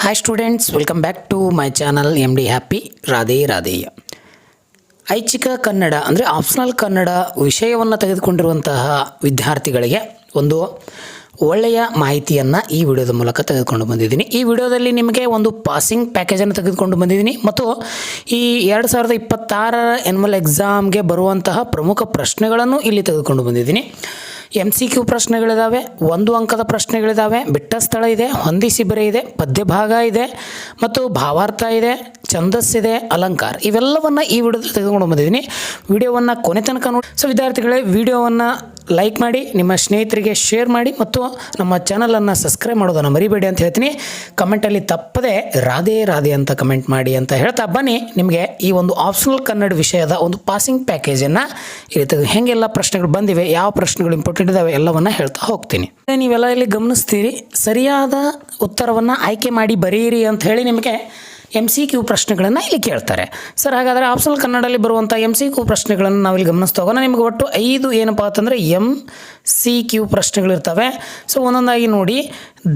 Hi students, welcome back to my channel MD Happy Radhe Radheya. ಐಚ್ಛಿಕ ಕನ್ನಡ ಅಂದರೆ optional Kannada ವಿಷಯವನ್ನು ತೆಗೆದುಕೊಂಡಿರುವಂತಹ ವಿದ್ಯಾರ್ಥಿಗಳಿಗೆ ಒಂದು ಒಳ್ಳೆಯ ಮಾಹಿತಿಯನ್ನು ಈ ವಿಡಿಯೋದ ಮೂಲಕ ತೆಗೆದುಕೊಂಡು ಬಂದಿದ್ದೀನಿ. ಈ ವಿಡಿಯೋದಲ್ಲಿ ನಿಮಗೆ ಒಂದು ಪಾಸಿಂಗ್ ಪ್ಯಾಕೇಜನ್ನು ತೆಗೆದುಕೊಂಡು ಬಂದಿದ್ದೀನಿ ಮತ್ತು ಈ 2026 ಎನ್ಯುವಲ್ ಎಕ್ಸಾಮ್ಗೆ ಬರುವಂತಹ ಪ್ರಮುಖ ಪ್ರಶ್ನೆಗಳನ್ನು ಇಲ್ಲಿ ತೆಗೆದುಕೊಂಡು ಬಂದಿದ್ದೀನಿ. MCQ ಪ್ರಶ್ನೆಗಳಿದ್ದಾವೆ, 1 ಅಂಕದ ಪ್ರಶ್ನೆಗಳಿದ್ದಾವೆ, ಬಿಟ್ಟ ಸ್ಥಳ ಇದೆ, ಹೊಂದಿಸಿ ಬರೆ ಇದೆ, ಪದ್ಯ ಭಾಗ ಇದೆ ಮತ್ತು ಭಾವಾರ್ಥ ಇದೆ, ಛಂದಸ್ಸಿದೆ, ಅಲಂಕಾರ, ಇವೆಲ್ಲವನ್ನು ಈ ವಿಡಿಯೋದಲ್ಲಿ ತೆಗೆದುಕೊಂಡು ಬಂದಿದ್ದೀನಿ. ವಿಡಿಯೋವನ್ನು ಕೊನೆ ತನಕ ನೋಡಿ. ಸೊ ವಿದ್ಯಾರ್ಥಿಗಳೇ, ವಿಡಿಯೋವನ್ನು ಲೈಕ್ ಮಾಡಿ, ನಿಮ್ಮ ಸ್ನೇಹಿತರಿಗೆ ಶೇರ್ ಮಾಡಿ ಮತ್ತು ನಮ್ಮ ಚಾನಲನ್ನು ಸಬ್ಸ್ಕ್ರೈಬ್ ಮಾಡೋದನ್ನು ಮರಿಬೇಡಿ ಅಂತ ಹೇಳ್ತೀನಿ. ಕಮೆಂಟಲ್ಲಿ ತಪ್ಪದೆ ರಾಧೆ ರಾಧೆ ಅಂತ ಕಮೆಂಟ್ ಮಾಡಿ ಅಂತ ಹೇಳ್ತಾ ಬನ್ನಿ, ನಿಮಗೆ ಈ ಒಂದು ಆಪ್ಷನಲ್ ಕನ್ನಡ ವಿಷಯದ ಒಂದು ಪಾಸಿಂಗ್ ಪ್ಯಾಕೇಜನ್ನು ಇಲ್ಲಿ ಹೇಗೆಲ್ಲ ಪ್ರಶ್ನೆಗಳು ಬಂದಿವೆ, ಯಾವ ಪ್ರಶ್ನೆಗಳು ಇಂಪಾರ್ಟೆಂಟ್ ಇದ್ದಾವೆ ಎಲ್ಲವನ್ನು ಹೇಳ್ತಾ ಹೋಗ್ತೀನಿ. ನೀವೆಲ್ಲ ಇಲ್ಲಿ ಗಮನಿಸ್ತೀರಿ, ಸರಿಯಾದ ಉತ್ತರವನ್ನು ಆಯ್ಕೆ ಮಾಡಿ ಬರೆಯಿರಿ ಅಂತ ಹೇಳಿ ನಿಮಗೆ MCQ ಪ್ರಶ್ನೆಗಳನ್ನು ಇಲ್ಲಿ ಕೇಳ್ತಾರೆ. ಸರ್, ಹಾಗಾದರೆ ಆಪ್ಷನಲ್ ಕನ್ನಡದಲ್ಲಿ ಬರುವಂಥ MCQ ಪ್ರಶ್ನೆಗಳನ್ನು ನಾವಿಲ್ಲಿ ಗಮನಿಸ್ತಾ ಹೋಗೋಣ. ನಿಮಗೆ ಒಟ್ಟು 5 ಏನಪ್ಪ ಅಂತಂದರೆ MCQ ಪ್ರಶ್ನೆಗಳಿರ್ತವೆ. ಸೊ ಒಂದೊಂದಾಗಿ ನೋಡಿ.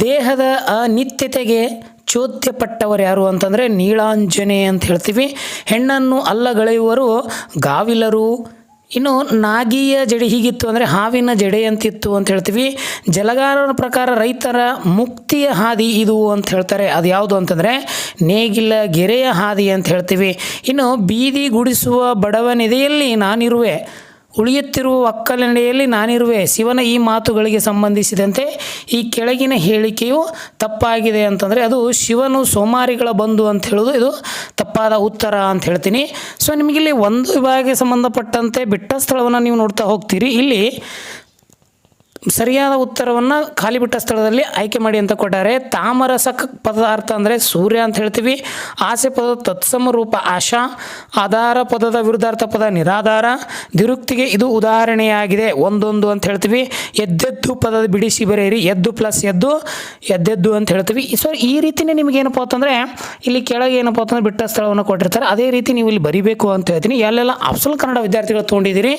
ದೇಹದ ಅನಿತ್ಯತೆಗೆ ಚೋದ್ಯಪಟ್ಟವರು ಯಾರು ಅಂತಂದರೆ ನೀಳಾಂಜನೆ ಅಂತ ಹೇಳ್ತೀವಿ. ಹೆಣ್ಣನ್ನು ಅಲ್ಲಗಳೆಯುವರು ಗಾವಿಲರು. ಇನ್ನು ನಾಗಿಯ ಜಡೆ ಹೀಗಿತ್ತು ಅಂದರೆ ಹಾವಿನ ಜಡೆ ಅಂತಿತ್ತು ಅಂತ ಹೇಳ್ತೀವಿ. ಜಲಗಾರರ ಪ್ರಕಾರ ರೈತರ ಮುಕ್ತಿಯ ಹಾದಿ ಇದು ಅಂತ ಹೇಳ್ತಾರೆ. ಅದು ಯಾವುದು ಅಂತಂದರೆ ನೇಗಿಲ ಗೆರೆಯ ಹಾದಿ ಅಂತ ಹೇಳ್ತೀವಿ. ಇನ್ನು ಬೀದಿ ಗುಡಿಸುವ ಬಡವನೆದೆಯಲ್ಲಿ ನಾನಿರುವೆ, ಉಳಿಯುತ್ತಿರುವ ಒಕ್ಕಲೆಡೆಯಲ್ಲಿ ನಾನಿರುವೆ. ಶಿವನ ಈ ಮಾತುಗಳಿಗೆ ಸಂಬಂಧಿಸಿದಂತೆ ಈ ಕೆಳಗಿನ ಹೇಳಿಕೆಯು ತಪ್ಪಾಗಿದೆ ಅಂತಂದರೆ ಅದು ಶಿವನು ಸೋಮಾರಿಗಳ ಬಂಧು ಅಂತ ಹೇಳೋದು ಇದು ತಪ್ಪಾದ ಉತ್ತರ ಅಂತ ಹೇಳ್ತೀನಿ. ಸೊ ನಿಮಗಿಲ್ಲಿ ಒಂದು ವಿಭಾಗಕ್ಕೆ ಸಂಬಂಧಪಟ್ಟಂತೆ ಬಿಟ್ಟ ಸ್ಥಳವನ್ನು ನೀವು ನೋಡ್ತಾ ಹೋಗ್ತೀರಿ. ಇಲ್ಲಿ ಸರಿಯಾದ ಉತ್ತರವನ್ನು ಖಾಲಿ ಬಿಟ್ಟ ಸ್ಥಳದಲ್ಲಿ ಆಯ್ಕೆ ಮಾಡಿ ಅಂತ ಕೊಟ್ಟಾರೆ. ತಾಮರಸಕ ಪದದ ಅರ್ಥ ಅಂದರೆ ಸೂರ್ಯ ಅಂತ ಹೇಳ್ತೀವಿ. ಆಸೆ ಪದದ ತತ್ಸಮ ರೂಪ ಆಶಾ. ಆಧಾರ ಪದದ ವಿರುದ್ಧಾರ್ಥ ಪದ ನಿರಾಧಾರ. ದಿರುಕ್ತಿಗೆ ಇದು ಉದಾಹರಣೆಯಾಗಿದೆ, ಒಂದೊಂದು ಅಂತ ಹೇಳ್ತೀವಿ. ಎದ್ದೆದ್ದು ಪದದ ಬಿಡಿಸಿ ಬರೆಯಿರಿ. ಎದ್ದು ಪ್ಲಸ್ ಎದ್ದು, ಎದ್ದೆದ್ದು ಅಂತ ಹೇಳ್ತೀವಿ. ಸೊ ಈ ರೀತಿಯೇ ನಿಮಗೇನಪ್ಪ ಅಂತಂದರೆ ಇಲ್ಲಿ ಕೆಳಗೆ ಏನಪ್ಪ ಅಂತಂದರೆ ಬಿಟ್ಟ ಸ್ಥಳವನ್ನು ಕೊಟ್ಟಿರ್ತಾರೆ. ಅದೇ ರೀತಿ ನೀವು ಇಲ್ಲಿ ಬರಿಬೇಕು ಅಂತ ಹೇಳ್ತೀನಿ. ಎಲ್ಲೆಲ್ಲ ಆಪ್ಷನಲ್ ಕನ್ನಡ ವಿದ್ಯಾರ್ಥಿಗಳು ತೊಗೊಂಡಿದ್ದೀರಿ,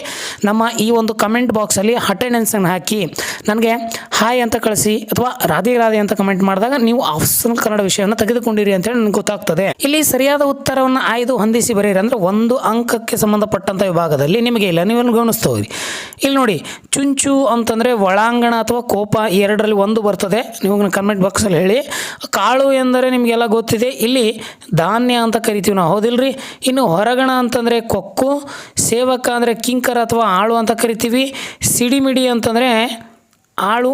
ನಮ್ಮ ಈ ಒಂದು ಕಮೆಂಟ್ ಬಾಕ್ಸಲ್ಲಿ ಅಟೆಂಡೆನ್ಸನ್ನು ಹಾಕಿ ನನಗೆ ಹಾಯ್ ಅಂತ ಕಳಿಸಿ ಅಥವಾ ರಾಧೆ ರಾಧೆ ಅಂತ ಕಮೆಂಟ್ ಮಾಡಿದಾಗ ನೀವು ಆಪ್ಷನಲ್ ಕನ್ನಡ ವಿಷಯವನ್ನು ತೆಗೆದುಕೊಂಡಿರಿ ಅಂತೇಳಿ ನನಗೆ ಗೊತ್ತಾಗ್ತದೆ. ಇಲ್ಲಿ ಸರಿಯಾದ ಉತ್ತರವನ್ನು ಆಯ್ದು ಹೊಂದಿಸಿ ಬರೀರಿ ಅಂದರೆ 1 ಅಂಕಕ್ಕೆ ಸಂಬಂಧಪಟ್ಟಂಥ ವಿಭಾಗದಲ್ಲಿ ನಿಮಗೆ ಇಲ್ಲ, ನೀವನ್ನು ಗಮನಿಸ್ತಾ ಹೋಗಿ. ಇಲ್ಲಿ ನೋಡಿ, ಚುಂಚು ಅಂತಂದರೆ ಒಳಾಂಗಣ ಅಥವಾ ಕೋಪ, ಈ ಎರಡರಲ್ಲಿ ಒಂದು ಬರ್ತದೆ. ನೀವು ಕಮೆಂಟ್ ಬಾಕ್ಸಲ್ಲಿ ಹೇಳಿ. ಕಾಳು ಎಂದರೆ ನಿಮಗೆಲ್ಲ ಗೊತ್ತಿದೆ, ಇಲ್ಲಿ ಧಾನ್ಯ ಅಂತ ಕರಿತೀವಿ ನಾವು, ಹೌದಿಲ್ರಿ. ಇನ್ನು ಹೊರಗಣ ಅಂತಂದರೆ ಕೊಕ್ಕು, ಸೇವಕ ಅಂದರೆ ಕಿಂಕರ ಅಥವಾ ಆಳು ಅಂತ ಕರಿತೀವಿ. ಸಿಡಿಮಿಡಿ ಅಂತಂದರೆ ಆಳು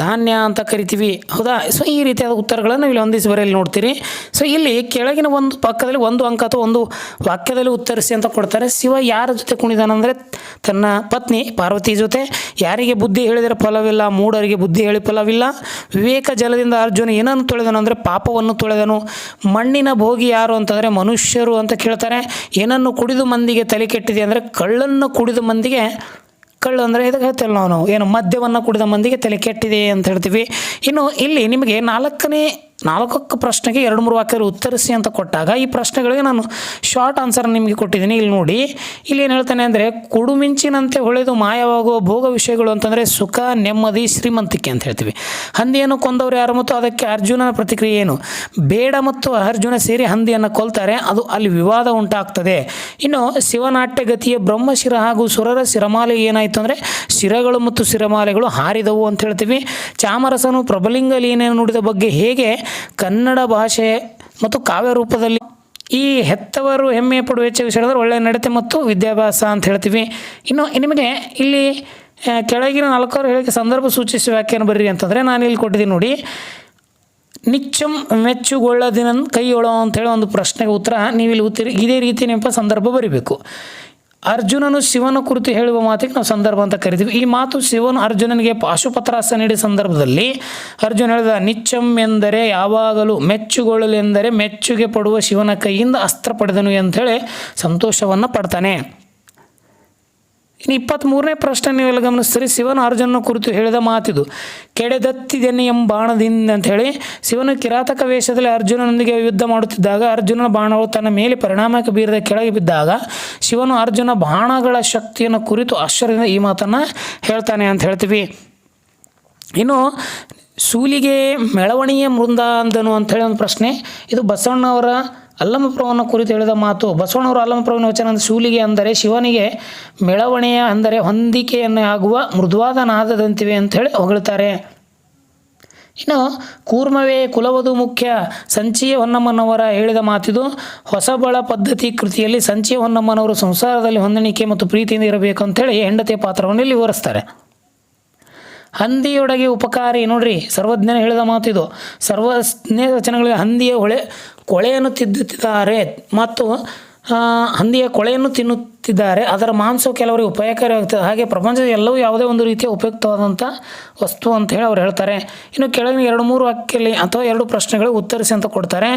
ಧಾನ್ಯ ಅಂತ ಕರಿತೀವಿ, ಹೌದಾ. ಸೊ ಈ ರೀತಿಯಾದ ಉತ್ತರಗಳನ್ನು ಇಲ್ಲಿ ಹೊಂದಿಸಿ ಬರೆಯಲ್ಲಿ ನೋಡ್ತೀರಿ. ಸೊ ಇಲ್ಲಿ ಕೆಳಗಿನ ಒಂದು ಪಕ್ಕದಲ್ಲಿ 1 ಅಂಕ ಅಥವಾ ಒಂದು ವಾಕ್ಯದಲ್ಲಿ ಉತ್ತರಿಸಿ ಅಂತ ಕೊಡ್ತಾರೆ. ಶಿವ ಯಾರ ಜೊತೆ ಕುಣಿದಾನಂದರೆ ತನ್ನ ಪತ್ನಿ ಪಾರ್ವತಿ ಜೊತೆ. ಯಾರಿಗೆ ಬುದ್ಧಿ ಹೇಳಿದರೆ ಫಲವಿಲ್ಲ, ಮೂಢರಿಗೆ ಬುದ್ಧಿ ಹೇಳಿ ಫಲವಿಲ್ಲ. ವಿವೇಕ ಜಲದಿಂದ ಅರ್ಜುನ ಏನನ್ನು ತೊಳೆದನು ಅಂದರೆ ಪಾಪವನ್ನು ತೊಳೆದನು. ಮಣ್ಣಿನ ಭೋಗಿ ಯಾರು ಅಂತಂದರೆ ಮನುಷ್ಯರು ಅಂತ ಕೇಳ್ತಾರೆ. ಏನನ್ನು ಕುಡಿದು ಮಂದಿಗೆ ತಲೆ ಕೆಟ್ಟಿದೆ ಅಂದರೆ ಕಳ್ಳನ್ನು ಕುಡಿದು ಮಂದಿಗೆ, ಕಳ್ಳು ಅಂದರೆ ಇದಕ್ಕೆ ಹೇಳ್ತೇವೆ ನಾವು ಏನು ಮದ್ಯವನ್ನು ಕುಡಿದ ಮಂದಿಗೆ ತಲೆ ಕೆಟ್ಟಿದೆ ಅಂತ ಹೇಳ್ತೀವಿ. ಇನ್ನು ಇಲ್ಲಿ ನಿಮಗೆ 4 ಪ್ರಶ್ನೆಗೆ 2-3 ವಾಕ್ಯದಲ್ಲಿ ಉತ್ತರಿಸಿ ಅಂತ ಕೊಟ್ಟಾಗ ಈ ಪ್ರಶ್ನೆಗಳಿಗೆ ನಾನು ಶಾರ್ಟ್ ಆನ್ಸರ್ ನಿಮಗೆ ಕೊಟ್ಟಿದ್ದೀನಿ. ಇಲ್ಲಿ ನೋಡಿ, ಇಲ್ಲಿ ಏನು ಹೇಳ್ತಾನೆ ಅಂದರೆ ಕುಡುಮಿಂಚಿನಂತೆ ಹೊಳೆದು ಮಾಯವಾಗುವ ಭೋಗ ವಿಷಯಗಳು ಅಂತಂದರೆ ಸುಖ, ನೆಮ್ಮದಿ, ಶ್ರೀಮಂತಿಕೆ ಅಂತ ಹೇಳ್ತೀವಿ. ಹಂದಿಯನ್ನು ಕೊಂದವರು ಯಾರು ಮತ್ತು ಅದಕ್ಕೆ ಅರ್ಜುನನ ಪ್ರತಿಕ್ರಿಯೆ ಏನು? ಬೇಡ ಮತ್ತು ಅರ್ಜುನ ಸೇರಿ ಹಂದಿಯನ್ನು ಕೊಲ್ತಾರೆ, ಅದು ಅಲ್ಲಿ ವಿವಾದ ಉಂಟಾಗ್ತದೆ. ಇನ್ನು ಶಿವನಾಟ್ಯ ಗತಿಯ ಬ್ರಹ್ಮಶಿರ ಹಾಗೂ ಸುರರ ಶಿರಮಾಲೆ ಏನಾಯಿತು ಅಂದರೆ ಶಿರಗಳು ಮತ್ತು ಶಿರಮಾಲೆಗಳು ಹಾರಿದವು ಅಂತ ಹೇಳ್ತೀವಿ. ಚಾಮರಸನು ಪ್ರಬಲಿಂಗ ಲೀನೆಯನ್ನು ನುಡಿದ ಬಗ್ಗೆ ಹೇಗೆ ಕನ್ನಡ ಭಾಷೆ ಮತ್ತು ಕಾವ್ಯ ರೂಪದಲ್ಲಿ ಈ ಹೆತ್ತವರು ಹೆಮ್ಮೆ ಪಡುವ ಹೆಚ್ಚು ವಿಷಯ ಒಳ್ಳೆಯ ನಡತೆ ಮತ್ತು ವಿದ್ಯಾಭ್ಯಾಸ ಅಂತ ಹೇಳ್ತೀವಿ. ಇನ್ನು ನಿಮಗೆ ಇಲ್ಲಿ ಕೆಳಗಿನ 4 ಹೇಳಿಕೆ ಸಂದರ್ಭ ಸೂಚಿಸುವ ವ್ಯಾಖ್ಯಾನ ಬರ್ರಿ ಅಂತಂದರೆ ನಾನು ಇಲ್ಲಿ ಕೊಟ್ಟಿದ್ದೀನಿ ನೋಡಿ. ನಿಚ್ಚಂ ಮೆಚ್ಚುಗೊಳ್ಳದಿನ ಕೈಯೊಳೋ ಅಂತೇಳಿ ಒಂದು ಪ್ರಶ್ನೆಗೆ ಉತ್ತರ ನೀವು ಇಲ್ಲಿ ಉತ್ತರ ಇದೇ ರೀತಿ ನೆನಪ ಸಂದರ್ಭ ಬರೀಬೇಕು. ಅರ್ಜುನನು ಶಿವನ ಕುರಿತು ಹೇಳುವ ಮಾತಿಗೆ ನಾವು ಸಂದರ್ಭ ಅಂತ ಕರಿತೀವಿ. ಈ ಮಾತು ಶಿವನು ಅರ್ಜುನನಿಗೆ ಪಾಶುಪತ್ರಾಸ್ತ್ರ ನೀಡಿದ ಸಂದರ್ಭದಲ್ಲಿ ಅರ್ಜುನ ಹೇಳಿದ ನಿಚ್ಚಂ ಎಂದರೆ ಯಾವಾಗಲೂ, ಮೆಚ್ಚುಗೊಳ್ಳಲೆಂದರೆ ಮೆಚ್ಚುಗೆ ಪಡುವ ಶಿವನ ಕೈಯಿಂದ ಅಸ್ತ್ರ ಪಡೆದನು ಅಂಥೇಳಿ ಸಂತೋಷವನ್ನು ಪಡ್ತಾನೆ. ಇನ್ನು 23ನೇ ಪ್ರಶ್ನೆ ನೀವೆಲ್ಲ ಗಮನಿಸ್ತೀರಿ. ಶಿವನು ಅರ್ಜುನನ ಕುರಿತು ಹೇಳಿದ ಮಾತಿದು ಕೆಡೆದತ್ತಿದೆನೆ ಬಾಣದಿಂದ ಅಂಥೇಳಿ. ಶಿವನು ಕಿರಾತಕ ವೇಷದಲ್ಲಿ ಅರ್ಜುನನೊಂದಿಗೆ ಯುದ್ಧ ಮಾಡುತ್ತಿದ್ದಾಗ ಅರ್ಜುನನ ಬಾಣಗಳು ತನ್ನ ಮೇಲೆ ಪರಿಣಾಮಕ್ಕೆ ಬೀರದ ಕೆಳಗೆ ಬಿದ್ದಾಗ ಶಿವನು ಅರ್ಜುನ ಬಾಣಗಳ ಶಕ್ತಿಯನ್ನು ಕುರಿತು ಆಶ್ಚರ್ಯದಿಂದ ಈ ಮಾತನ್ನು ಹೇಳ್ತಾನೆ ಅಂತ ಹೇಳ್ತೀವಿ. ಇನ್ನು ಶೂಲಿಗೆ ಮೆಳವಣಿಗೆ ಮೃಂದ ಅಂದನು ಅಂಥೇಳಿ ಒಂದು ಪ್ರಶ್ನೆ. ಇದು ಬಸವಣ್ಣವರ ಅಲ್ಲಮಪ್ರಭುವನ್ನು ಕುರಿತು ಹೇಳಿದ ಮಾತು. ಬಸವಣ್ಣವರು ಅಲ್ಲಮಪ್ರಭುವಿನ ವಚನ ಅಂದರೆ ಶೂಲಿಗೆ ಅಂದರೆ ಶಿವನಿಗೆ ಮೆಳವಣಿಯ ಅಂದರೆ ಹೊಂದಿಕೆಯನ್ನು ಆಗುವ ಮೃದುವಾದ ನಾದದಂತಿವೆ ಅಂಥೇಳಿ ಹೊಗಳ್ತಾರೆ. ಇನ್ನು ಕೂರ್ಮವೇ ಕುಲವದು ಮುಖ್ಯ ಸಂಚಿಯ ಹೊನ್ನಮ್ಮನವರ ಹೇಳಿದ ಮಾತಿದು. ಹೊಸಬಳ ಪದ್ಧತಿ ಕೃತಿಯಲ್ಲಿ ಸಂಚಿಯ ಹೊನ್ನಮ್ಮನವರು ಸಂಸಾರದಲ್ಲಿ ಹೊಂದಾಣಿಕೆ ಮತ್ತು ಪ್ರೀತಿಯಿಂದ ಇರಬೇಕು ಅಂಥೇಳಿ ಹೆಂಡತಿಯ ಪಾತ್ರವನ್ನು ಇಲ್ಲಿ ವಿವರಿಸ್ತಾರೆ. ಹಂದಿಯೊಳಗೆ ಉಪಕಾರಿ ನೋಡ್ರಿ, ಸರ್ವಜ್ಞನ ಹೇಳಿದ ಮಾತಿದು. ಸರ್ವಜ್ಞ ವಚನಗಳಿಗೆ ಹಂದಿಯ ಕೊಳೆಯನ್ನು ತಿದ್ದುತ್ತಿದ್ದಾರೆ ಮತ್ತು ಹಂದಿಯ ಕೊಳೆಯನ್ನು ತಿನ್ನುತ್ತಿದ್ದಾರೆ. ಅದರ ಮಾಂಸವು ಕೆಲವರಿಗೆ ಉಪಯೋಗಕಾರಿಯಾಗುತ್ತದೆ. ಹಾಗೆ ಪ್ರಪಂಚದ ಎಲ್ಲವೂ ಯಾವುದೇ ಒಂದು ರೀತಿಯ ಉಪಯುಕ್ತವಾದಂಥ ವಸ್ತು ಅಂತ ಹೇಳಿ ಅವ್ರು ಹೇಳ್ತಾರೆ. ಇನ್ನು ಕೆಳಗಿನ 2-3 ವಾಕ್ಯಲ್ಲಿ ಅಥವಾ 2 ಪ್ರಶ್ನೆಗಳಿಗೆ ಉತ್ತರಿಸಿ ಅಂತ ಕೊಡ್ತಾರೆ.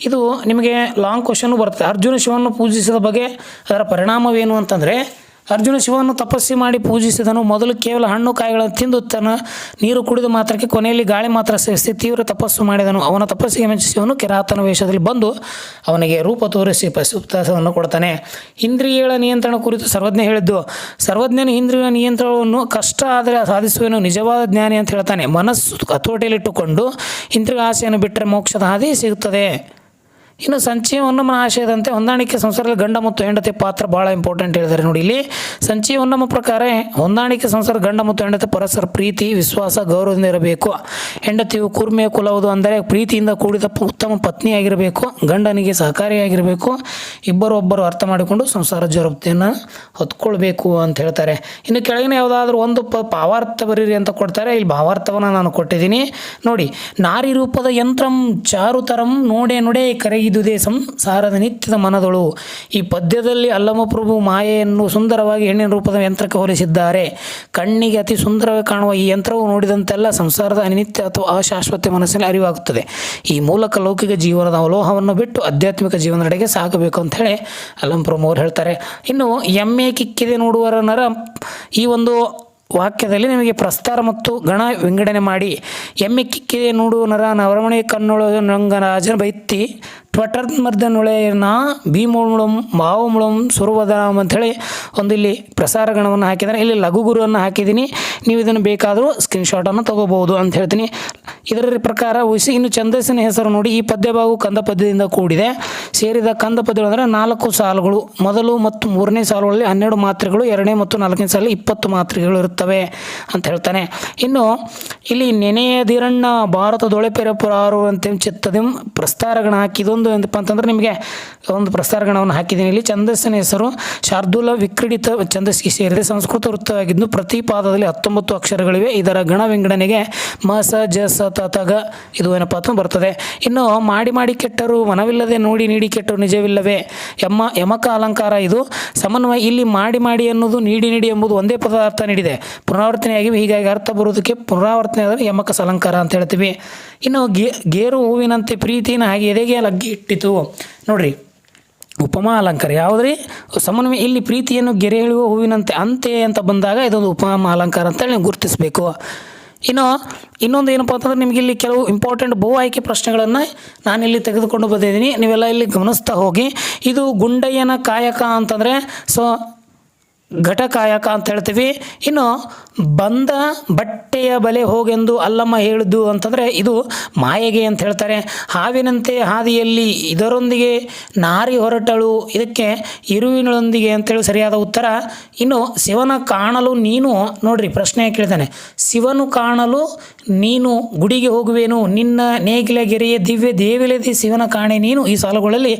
ಇದು ನಿಮಗೆ ಲಾಂಗ್ ಕ್ವಶನ್ನು ಬರುತ್ತೆ. ಅರ್ಜುನ ಶಿವವನ್ನು ಪೂಜಿಸಿದ ಬಗ್ಗೆ ಅದರ ಪರಿಣಾಮವೇನು ಅಂತಂದರೆ, ಅರ್ಜುನ ಶಿವವನ್ನು ತಪಸ್ಸಿ ಮಾಡಿ ಪೂಜಿಸಿದನು. ಮೊದಲು ಕೇವಲ ಹಣ್ಣು ಕಾಯಿಗಳನ್ನು ತಿಂದು ನೀರು ಕುಡಿದು ಮಾತ್ರಕ್ಕೆ ಕೊನೆಯಲ್ಲಿ ಗಾಳಿ ಮಾತ್ರ ಸೇವಿಸಿ ತೀವ್ರ ತಪಸ್ಸು ಮಾಡಿದನು. ಅವನ ತಪಸ್ಸಿಗೆ ಮೆಚ್ಚಿ ಶಿವನು ಕಿರಾತನ ವೇಷದಲ್ಲಿ ಬಂದು ಅವನಿಗೆ ರೂಪ ತೋರಿಸಿ ಪಶುಪ್ತಾಸವನ್ನು ಕೊಡ್ತಾನೆ. ಇಂದ್ರಿಯಗಳ ನಿಯಂತ್ರಣ ಕುರಿತು ಸರ್ವಜ್ಞ ಹೇಳಿದ್ದು. ಸರ್ವಜ್ಞನ ಇಂದ್ರಿಯ ನಿಯಂತ್ರಣವನ್ನು ಕಷ್ಟ ಆದರೆ ಸಾಧಿಸುವೇನು ನಿಜವಾದ ಜ್ಞಾನಿ ಅಂತ ಹೇಳ್ತಾನೆ. ಮನಸ್ಸು ಹತೋಟಿಯಲ್ಲಿಟ್ಟುಕೊಂಡು ಇಂದ್ರಿಯ ಆಸೆಯನ್ನು ಬಿಟ್ಟರೆ ಮೋಕ್ಷದ ಹಾದಿ ಸಿಗುತ್ತದೆ. ಇನ್ನು ಸಂಚಯ ಹೊನ್ನಮ್ಮನ ಆಶಯದಂತೆ ಹೊಂದಾಣಿಕೆ ಸಂಸಾರದಲ್ಲಿ ಗಂಡ ಮತ್ತು ಹೆಂಡತಿ ಪಾತ್ರ ಭಾಳ ಇಂಪಾರ್ಟೆಂಟ್ ಹೇಳಿದ್ದಾರೆ ನೋಡಿ. ಇಲ್ಲಿ ಸಂಚಯ ಹೊನ್ನಮ್ಮ ಪ್ರಕಾರ ಹೊಂದಾಣಿಕೆ ಸಂಸಾರ ಗಂಡ ಮತ್ತು ಹೆಂಡತಿ ಪರಸ್ಪರ ಪ್ರೀತಿ ವಿಶ್ವಾಸ ಗೌರವದಿಂದ ಇರಬೇಕು. ಹೆಂಡತಿಯು ಕೂರ್ಮೆಯ ಕುಲವುದು ಅಂದರೆ ಪ್ರೀತಿಯಿಂದ ಕೂಡಿದ ಉತ್ತಮ ಪತ್ನಿಯಾಗಿರಬೇಕು, ಗಂಡನಿಗೆ ಸಹಕಾರಿಯಾಗಿರಬೇಕು. ಒಬ್ಬರು ಅರ್ಥ ಮಾಡಿಕೊಂಡು ಸಂಸಾರ ಜವಾಬ್ದಾರಿಯನ್ನು ಹೊತ್ಕೊಳ್ಬೇಕು ಅಂತ ಹೇಳ್ತಾರೆ. ಇನ್ನು ಕೆಳಗಿನ ಯಾವುದಾದ್ರೂ ಒಂದು ಭಾವಾರ್ಥ ಬರೀರಿ ಅಂತ ಕೊಡ್ತಾರೆ. ಇಲ್ಲಿ ಭಾವಾರ್ಥವನ್ನು ನಾನು ಕೊಟ್ಟಿದ್ದೀನಿ ನೋಡಿ. ನಾರಿ ರೂಪದ ಯಂತ್ರಂ ಚಾರುತರಂ ನೋಡೆ ನೋಡೆ ಕರಗಿದುದೇ ಸಂಸಾರದ ನಿತ್ಯದ ಮನದೊಳು. ಈ ಪದ್ಯದಲ್ಲಿ ಅಲ್ಲಮಪ್ರಭು ಮಾಯೆಯನ್ನು ಸುಂದರವಾಗಿ ಹೆಣ್ಣಿನ ರೂಪದ ಯಂತ್ರಕ್ಕೆ ಹೋಲಿಸಿದ್ದಾರೆ. ಕಣ್ಣಿಗೆ ಅತಿ ಸುಂದರವಾಗಿ ಕಾಣುವ ಈ ಯಂತ್ರವು ನೋಡಿದಂತೆಲ್ಲ ಸಂಸಾರದ ಅನಿತ್ಯ ಅಥವಾ ಅಶಾಶ್ವತ ಮನಸ್ಸಿನಲ್ಲಿ ಅರಿವಾಗುತ್ತದೆ. ಈ ಮೂಲಕ ಲೌಕಿಕ ಜೀವನದ ಅವಲೋಹವನ್ನು ಬಿಟ್ಟು ಆಧ್ಯಾತ್ಮಿಕ ಜೀವನದೆಡೆಗೆ ಸಾಗಬೇಕು ಅಂತ ಹೇಳಿ ಅಲ್ಲಮಪ್ರಭು ಅವರು ಹೇಳ್ತಾರೆ. ಇನ್ನು ಎಮ್ಮೆ ಕಿಕ್ಕಿದೆ ನೋಡುವರ ನರ ಈ ಒಂದು ವಾಕ್ಯದಲ್ಲಿ ನಿಮಗೆ ಪ್ರಸ್ತಾರ ಮತ್ತು ಗಣ ವಿಂಗಡಣೆ ಮಾಡಿ. ಎಮ್ಮೆ ಕಿಕ್ಕಿದೆ ನೋಡುವ ನರ ನವರಮಣೆ ಕಣ್ಣೊಳಗರಾಜನ ಬೈತಿ ಟ್ವಟರ್ಮರ್ದನೊಳೆನ ಭೀಮುಳಂ ಮಾವಮುಳಂ ಸುರವದನಾಮ್ ಅಂಥೇಳಿ ಒಂದು ಇಲ್ಲಿ ಪ್ರಸಾರ ಗಣವನ್ನು ಹಾಕಿದ್ದಾರೆ. ಇಲ್ಲಿ ಲಘು ಗುರುವನ್ನು ಹಾಕಿದ್ದೀನಿ. ನೀವು ಇದನ್ನು ಬೇಕಾದರೂ ಸ್ಕ್ರೀನ್ಶಾಟನ್ನು ತೊಗೋಬೋದು ಅಂತ ಹೇಳ್ತೀನಿ. ಇದರ ಪ್ರಕಾರ ಊಹಿಸಿ. ಇನ್ನು ಛಂದಸ್ಸಿನ ಹೆಸರು ನೋಡಿ. ಈ ಪದ್ಯ ಭಾಗವು ಕಂದ ಪದ್ಯದಿಂದ ಕೂಡಿದೆ. ಸೇರಿದ ಕಂದ ಪದ್ಯಗಳು ಅಂದರೆ 4 ಸಾಲುಗಳು. ಮೊದಲು ಮತ್ತು 3ನೇ ಸಾಲುಗಳಲ್ಲಿ 12 ಮಾತ್ರೆಗಳು, 2ನೇ ಮತ್ತು 4ನೇ ಸಾಲು 20 ಮಾತ್ರೆಗಳು ಇರುತ್ತವೆ ಅಂತ ಹೇಳ್ತಾನೆ. ಇನ್ನು ಇಲ್ಲಿ ನೆನೆಯದಿರಣ್ಣ ಭಾರತದೊಳೆಪೆರಪುರಾರು ಅಂತ ಚಿತ್ತದಂ ಪ್ರಸ್ತಾರಗಣ ಹಾಕಿದೊಂದು ಏನಪ್ಪ ಅಂತಂದ್ರೆ ನಿಮಗೆ ಒಂದು ಪ್ರಸ್ತಾರಗಣವನ್ನು ಹಾಕಿದ್ದೀನಿ. ಇಲ್ಲಿ ಛಂದಸ್ಸಿನ ಹೆಸರು ಶಾರ್ದೂಲ ವಿಕ್ರೀಡಿತ ಛಂದಸ್ಸಿಗೆ ಸೇರಿದೆ. ಸಂಸ್ಕೃತ ವೃತ್ತವಾಗಿದ್ದು ಪ್ರತಿ ಪಾದದಲ್ಲಿ 19 ಅಕ್ಷರಗಳಿವೆ. ಇದರ ಗಣ ವಿಂಗಡಣೆಗೆ ಮ ಸ ಜ ಸ ತ ತ ಗ ಇದು ಏನಪ್ಪ ಅಂತ ಬರ್ತದೆ. ಇನ್ನು ಮಾಡಿ ಕೆಟ್ಟರು ಮನವಿಲ್ಲದೆ ನೋಡಿ ನೀಡಿ ಕೆಟ್ಟರು ನಿಜವಿಲ್ಲವೇ ಯಮಕ ಅಲಂಕಾರ ಇದು ಸಮನ್ವಯ. ಇಲ್ಲಿ ಮಾಡಿ ಅನ್ನೋದು ನೀಡಿ ಎಂಬುದು ಒಂದೇ ಪದದ ಅರ್ಥ ನೀಡಿದೆ, ಪುನರಾವರ್ತನೆಯಾಗಿವೆ. ಹೀಗಾಗಿ ಅರ್ಥ ಬರುವುದಕ್ಕೆ ಪುನರಾವರ್ತನೆ ಆದರೆ ಯಮಕ ಅಲಂಕಾರ ಅಂತ ಹೇಳ್ತೀವಿ. ಇನ್ನು ಗೇರು ಹೂವಿನಂತೆ ಪ್ರೀತಿನ ಹಾಗೆ ಎದೆಗೆ ಲಗ್ಗಿ ಇಟ್ಟಿತು ನೋಡ್ರಿ. ಉಪಮಾ ಅಲಂಕಾರ ಯಾವುದ್ರಿ ಸಮನ್ವಯ. ಇಲ್ಲಿ ಪ್ರೀತಿಯನ್ನು ಗೆರೆ ಎಳೆಯುವ ಹೂವಿನಂತೆ ಅಂತೆ ಅಂತ ಬಂದಾಗ ಇದೊಂದು ಉಪಮಾ ಅಲಂಕಾರ ಅಂತೇಳಿ ನೀವು ಗುರುತಿಸಬೇಕು. ಇನ್ನು ಇನ್ನೊಂದು ಏನಪ್ಪ ಅಂತಂದ್ರೆ ನಿಮಗೆ ಇಲ್ಲಿ ಕೆಲವು ಇಂಪಾರ್ಟೆಂಟ್ ಬಹು ಆಯ್ಕೆ ಪ್ರಶ್ನೆಗಳನ್ನು ನಾನಿಲ್ಲಿ ತೆಗೆದುಕೊಂಡು ಬಂದಿದ್ದೀನಿ. ನೀವೆಲ್ಲ ಇಲ್ಲಿ ಗಮನಿಸ್ತಾ ಹೋಗಿ. ಇದು ಗುಂಡಯ್ಯನ ಕಾಯಕ ಅಂತಂದರೆ ಘಟಕಾಯಕ ಅಂತ ಹೇಳ್ತೀವಿ. ಇನ್ನು ಬಂದ ಬಟ್ಟೆಯ ಬಲೆ ಹೋಗೆಂದು ಅಲ್ಲಮ್ಮ ಹೇಳಿದ್ದು ಅಂತಂದರೆ ಇದು ಮಾಯೆಗೆ ಅಂತ ಹೇಳ್ತಾರೆ. ಹಾವಿನಂತೆ ಹಾದಿಯಲ್ಲಿ ಇದರೊಂದಿಗೆ ನಾರಿ ಹೊರಟಳು, ಇದಕ್ಕೆ ಇರುವಿನೊಂದಿಗೆ ಅಂತೇಳಿ ಸರಿಯಾದ ಉತ್ತರ. ಇನ್ನು ಶಿವನ ಕಾಣಲು ನೀನು ನೋಡ್ರಿ ಪ್ರಶ್ನೆ ಕೇಳ್ತಾನೆ. ಶಿವನು ಕಾಣಲು ನೀನು ಗುಡಿಗೆ ಹೋಗುವೇನು, ನಿನ್ನ ನೇಗಿಲ ಗೆರೆಯ ದಿವ್ಯ ದೇವಿಲದಿ ಶಿವನ ಕಾಣೆ ನೀನು. ಈ ಸಾಲುಗಳಲ್ಲಿ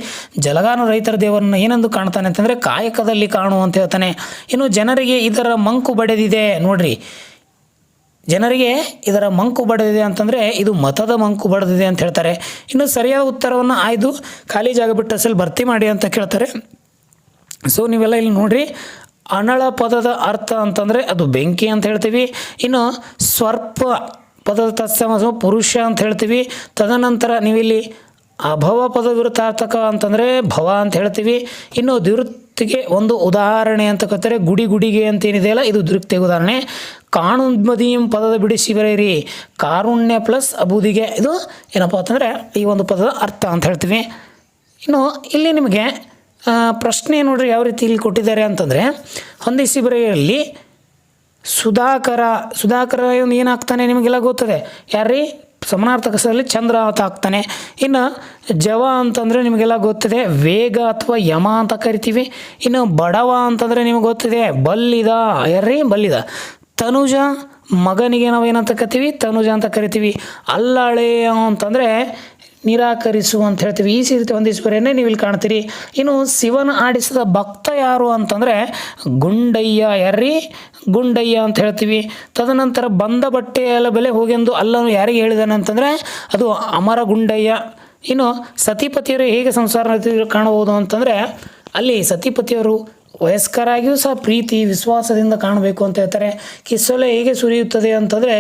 ಜಲಗಾನ ರೈತರ ದೇವರನ್ನು ಏನೆಂದು ಕಾಣ್ತಾನೆ ಅಂತಂದರೆ ಕಾಯಕದಲ್ಲಿ ಕಾಣು ಅಂತ ಹೇಳ್ತಾನೆ. ಇನ್ನು ಜನರಿಗೆ ಇದರ ಮಂಕು ಬಡೆದಿದೆ ನೋಡ್ರಿ. ಜನರಿಗೆ ಇದರ ಮಂಕು ಬಡೆದಿದೆ ಅಂತಂದರೆ ಇದು ಮತದ ಮಂಕು ಬಡೆದಿದೆ ಅಂತ ಹೇಳ್ತಾರೆ. ಇನ್ನು ಸರಿಯಾದ ಉತ್ತರವನ್ನು ಆಯ್ದು ಖಾಲಿ ಜಾಗ ಬಿಟ್ಟು ಅಸಲು ಭರ್ತಿ ಮಾಡಿ ಅಂತ ಕೇಳ್ತಾರೆ. ಸೊ ನೀವೆಲ್ಲ ಇಲ್ಲಿ ನೋಡ್ರಿ. ಅನಳ ಪದದ ಅರ್ಥ ಅಂತಂದರೆ ಅದು ಬೆಂಕಿ ಅಂತ ಹೇಳ್ತೀವಿ. ಇನ್ನು ಸ್ವರ್ಪ ಪದದ ತತ್ಸಮ ಪುರುಷ ಅಂತ ಹೇಳ್ತೀವಿ. ತದನಂತರ ನೀವಿಲ್ಲಿ ಅಭವ ಪದ ವಿರುದ್ಧಾರ್ಥಕ ಅಂತಂದರೆ ಭವ ಅಂತ ಹೇಳ್ತೀವಿ. ಇನ್ನು ದ್ವಿವೃತ್ತಿಗೆ ಒಂದು ಉದಾಹರಣೆ ಅಂತ ಕತ್ತಾರೆ. ಗುಡಿಗೆ ಅಂತ ಏನಿದೆಯಲ್ಲ ಇದು ದ್ವಿವೃತ್ತಿಗೆ ಉದಾಹರಣೆ. ಕಾಣುಮದೀಂ ಪದದ ಬಿಡಿಸಿ ಬರೆಯಿರಿ. ಕಾರುಣ್ಯ ಪ್ಲಸ್ ಅಬೂದಿಗೆ ಇದು ಏನಪ್ಪ ಅಂತಂದರೆ ಈ ಒಂದು ಪದದ ಅರ್ಥ ಅಂತ ಹೇಳ್ತೀವಿ. ಇನ್ನು ಇಲ್ಲಿ ನಿಮಗೆ ಪ್ರಶ್ನೆ ನೋಡ್ರಿ ಯಾವ ರೀತಿ ಇಲ್ಲಿ ಕೊಟ್ಟಿದ್ದಾರೆ ಅಂತಂದರೆ ಹೊಂದಿಸಿ ಬರೆಯಲ್ಲಿ ಸುಧಾಕರ ಇವನು ಏನಾಗ್ತಾನೆ ನಿಮಗೆಲ್ಲ ಗೊತ್ತದೆ, ಯಾರ್ರೀ ಸಮಾನಾರ್ಥಕದಲ್ಲಿ ಚಂದ್ರ ಅಂತ ಆಗ್ತಾನೆ. ಇನ್ನು ಜವ ಅಂತಂದರೆ ನಿಮಗೆಲ್ಲ ಗೊತ್ತಿದೆ ವೇಗ ಅಥವಾ ಯಮ ಅಂತ ಕರಿತೀವಿ. ಇನ್ನು ಬಡವ ಅಂತಂದರೆ ನಿಮಗೆ ಗೊತ್ತಿದೆ ಬಲ್ಲಿದ, ಯಾರ್ರೀ ಬಲ್ಲಿದ. ತನುಜ ಮಗನಿಗೆ ನಾವು ಏನಂತ ಕರಿತೀವಿ, ತನುಜ ಅಂತ ಕರಿತೀವಿ. ಅಲ್ಲಳೆ ಅಂತಂದರೆ ನಿರಾಕರಿಸು ಅಂತ ಹೇಳ್ತೀವಿ. ಈ ರೀತಿ ಒಂದಿಸ್ವರೇನೆ ನೀವು ಇಲ್ಲಿ ಕಾಣ್ತೀರಿ. ಇನ್ನು ಶಿವನ ಆಡಿಸಿದ ಭಕ್ತ ಯಾರು ಅಂತಂದರೆ ಗುಂಡಯ್ಯ, ಯಾರ್ರೀ ಗುಂಡಯ್ಯ ಅಂತ ಹೇಳ್ತೀವಿ. ತದನಂತರ ಬಂದ ಬಟ್ಟೆಯ ಬೆಲೆ ಹೋಗೆಂದು ಅಲ್ಲನು ಯಾರಿಗೆ ಹೇಳಿದಾನೆ ಅಂತಂದರೆ ಅದು ಅಮರ ಗುಂಡಯ್ಯ. ಇನ್ನು ಸತಿಪತಿಯರು ಹೇಗೆ ಸಂಸಾರ ಕಾಣಬಹುದು ಅಂತಂದರೆ ಅಲ್ಲಿ ಸತಿಪತಿಯವರು ವಯಸ್ಕರಾಗಿಯೂ ಸಹ ಪ್ರೀತಿ ವಿಶ್ವಾಸದಿಂದ ಕಾಣಬೇಕು ಅಂತ ಹೇಳ್ತಾರೆ. ಕಿಸೊಲೆ ಹೇಗೆ ಸುರಿಯುತ್ತದೆ ಅಂತಂದರೆ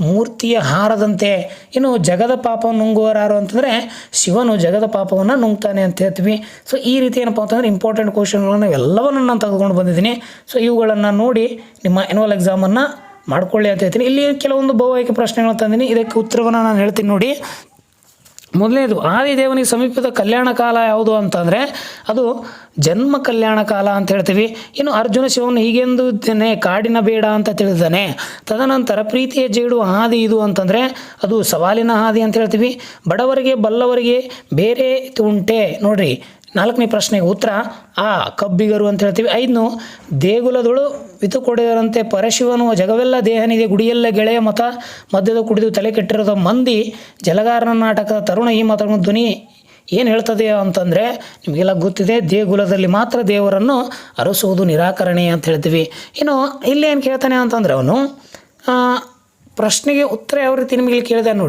ಮೂರ್ತಿಯ ಹಾರದಂತೆ. ಇನ್ನು ಜಗದ ಪಾಪವನ್ನು ನುಂಗುವರಾರು ಅಂತಂದರೆ ಶಿವನು ಜಗದ ಪಾಪವನ್ನು ನುಂಗ್ತಾನೆ ಅಂತ ಹೇಳ್ತೀವಿ. ಸೊ ಈ ರೀತಿ ಏನಪ್ಪ ಅಂತಂದರೆ ಇಂಪಾರ್ಟೆಂಟ್ ಕ್ವಶನ್ಗಳನ್ನು ಎಲ್ಲವನ್ನೂ ನಾನು ತೆಗೆದುಕೊಂಡು ಬಂದಿದ್ದೀನಿ. ಸೊ ಇವುಗಳನ್ನು ನೋಡಿ ನಿಮ್ಮ ಆ್ಯನ್ಯುವಲ್ ಎಕ್ಸಾಮನ್ನು ಮಾಡ್ಕೊಳ್ಳಿ ಅಂತ ಹೇಳ್ತೀನಿ. ಇಲ್ಲಿ ಕೆಲವೊಂದು ಬಹುಆಯ್ಕೆ ಪ್ರಶ್ನೆಗಳನ್ನು ತಂದಿನಿ, ಇದಕ್ಕೆ ಉತ್ತರವನ್ನು ನಾನು ಹೇಳ್ತೀನಿ ನೋಡಿ. ಮೊದಲನೇದು, ಆದಿದೇವನಿಗೆ ಸಮೀಪದ ಕಲ್ಯಾಣ ಕಾಲ ಯಾವುದು ಅಂತಂದರೆ ಅದು ಜನ್ಮ ಕಲ್ಯಾಣ ಕಾಲ ಅಂತ ಹೇಳ್ತೀವಿ. ಇನ್ನು ಅರ್ಜುನ ಶಿವನು ಹೀಗೆಂದು ಕಾಡಿನ ಬೇಡ ಅಂತ ತಿಳಿದಾನೆ. ತದನಂತರ ಪ್ರೀತಿಯ ಜೇಡುವ ಹಾದಿ ಇದು ಅಂತಂದರೆ ಅದು ಸವಾಲಿನ ಹಾದಿ ಅಂತ ಹೇಳ್ತೀವಿ. ಬಡವರಿಗೆ ಬಲ್ಲವರಿಗೆ ಬೇರೆ ಉಂಟೆ ನೋಡ್ರಿ. 4ನೇ ಪ್ರಶ್ನೆಗೆ ಉತ್ತರ ಆ ಕಬ್ಬಿಗರು ಅಂತ ಹೇಳ್ತೀವಿ. 5ನು ದೇಗುಲದಳು ವಿತು ಕೊಡೆಯರಂತೆ ಪರಶಿವನು ಜಗವೆಲ್ಲ ದೇಹನಿದೆ ಗುಡಿಯೆಲ್ಲ ಗೆಳೆಯ ಮತ ಮಧ್ಯದ ಕುಡಿದು ತಲೆ ಕೆಟ್ಟಿರೋದ ಮಂದಿ ಜಲಗಾರನ ನಾಟಕದ ತರುಣ ಈ ಮಾತನ್ನು ಧ್ವನಿ ಏನು ಹೇಳ್ತದೆ ಅಂತಂದರೆ ನಿಮಗೆಲ್ಲ ಗೊತ್ತಿದೆ, ದೇಗುಲದಲ್ಲಿ ಮಾತ್ರ ದೇವರನ್ನು ಅರಸುವುದು ನಿರಾಕರಣೆ ಅಂತ ಹೇಳ್ತೀವಿ. ಇನ್ನು ಇಲ್ಲಿ ಏನು ಕೇಳ್ತಾನೆ ಅಂತಂದರೆ ಅವನು ಪ್ರಶ್ನೆಗೆ ಉತ್ತರ ಯಾವ ರೀತಿ ನಿಮಗೆ ಕೇಳಿದೆ ನೋಡಿ.